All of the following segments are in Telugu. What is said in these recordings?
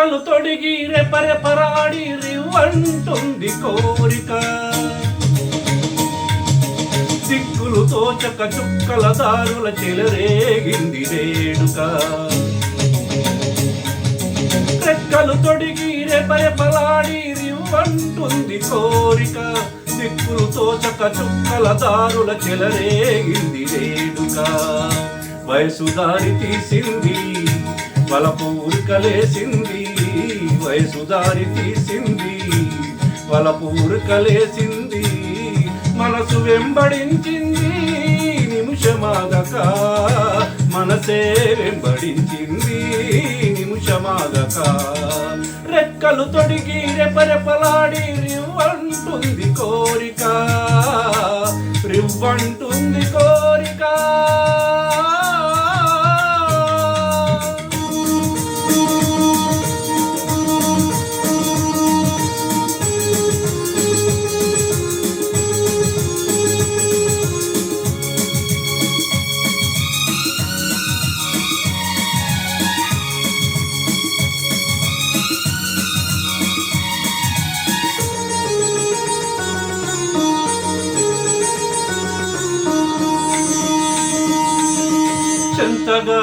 రెక్కలు తొడిగి రెపరెపరాడి రివ్వంటుంది కోరిక. దిక్కులు తోచక చుక్కల దారుల చెలరేగింది వేడుక. రెక్కలు తొడిగి రెపరెపలాడి రివ్వంటుంది కోరిక. దిక్కులు తోచక చుక్కల దారుల చెలరేగింది వేడుక. వయసు దారి తీసింది వలపు ఉరకలేసింది. వయసు దారి తీసింది వలపు ఉరకలేసింది. మనసు వెంబడించింది నిమిషమాగక. మనసే వెంబడించింది నిమిషమాగక. రెక్కలు తొడిగి రెపరెపలాడి రివ్వంటుంది కోరిక. రివ్వంటుంది కోరిక. చెంతగా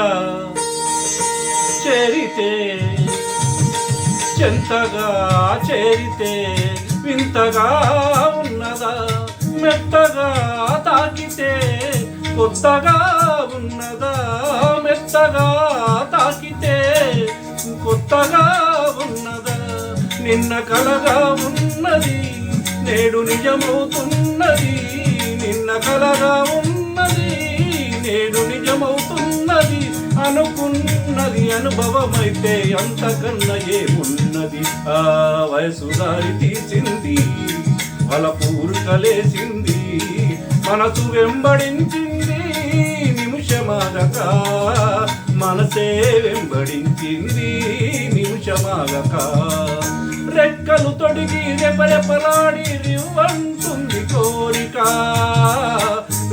చేరితే చెంతగా చేరితే వింతగా ఉన్నదా. మెత్తగా తాకితే కొత్తగా ఉన్నదా. మెత్తగా తాకితే కొత్తగా ఉన్నదా. నిన్న కలగా ఉన్నది నేడు నిజమవుతున్నది. నిన్న కలగా ఉన్నది నేడు నిజమవుతున్నది. అనుకున్నది అనుభవమైతే అంతకన్నా ఏమున్నది. ఆ వయసు దారి తీసింది వలపు ఉరకలేసింది. మనసు వెంబడించింది నిమిషమాగక. మనసే వెంబడించింది నిమిషమాగక. రెక్కలు తొడిగి రెపరెపలాడి రివ్వంటుంది కోరిక.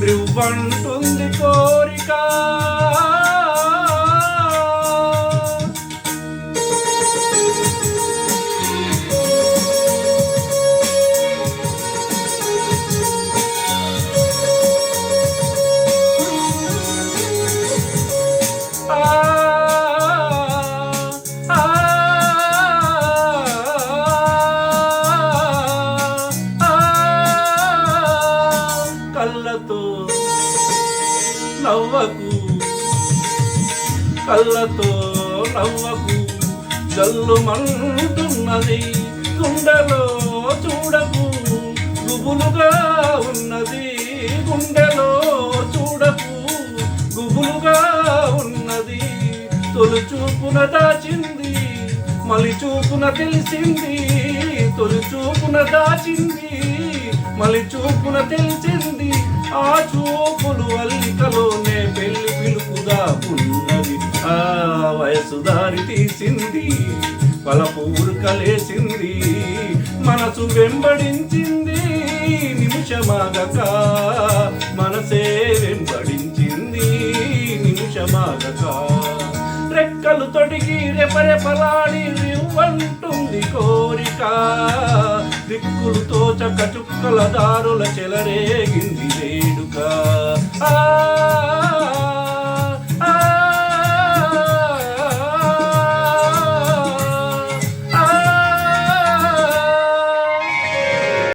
రివ్వంటుంది కోరిక. కళ్ళతో నవ్వకు కళ్ళతో నవ్వకు జల్లుమంటున్నది. గుండెలో చూడకు గుబులుగా ఉన్నది. గుండెలో చూడకు గుబులుగా ఉన్నది. తొలి చూపున దాచింది మలి చూపున తెలిసింది. తొలి చూపున దాచింది మలి చూపున తెలిసింది. ఆ చూపులు అల్లికలోనే పెళ్లి పిలుపుగా ఉన్నది. ఆ వయసు దారి తీసింది వలపు ఉరకలేసింది. మనసు వెంబడించింది నిమిషమాగక. మనసే వెంబడించింది నిమిషమాగక. రెక్కలు తొడిగి రెపరెపలాడి రివ్వంటుంది కోరిక. దిక్కులు తోచక చుక్కల దారుల చెలరేగింది.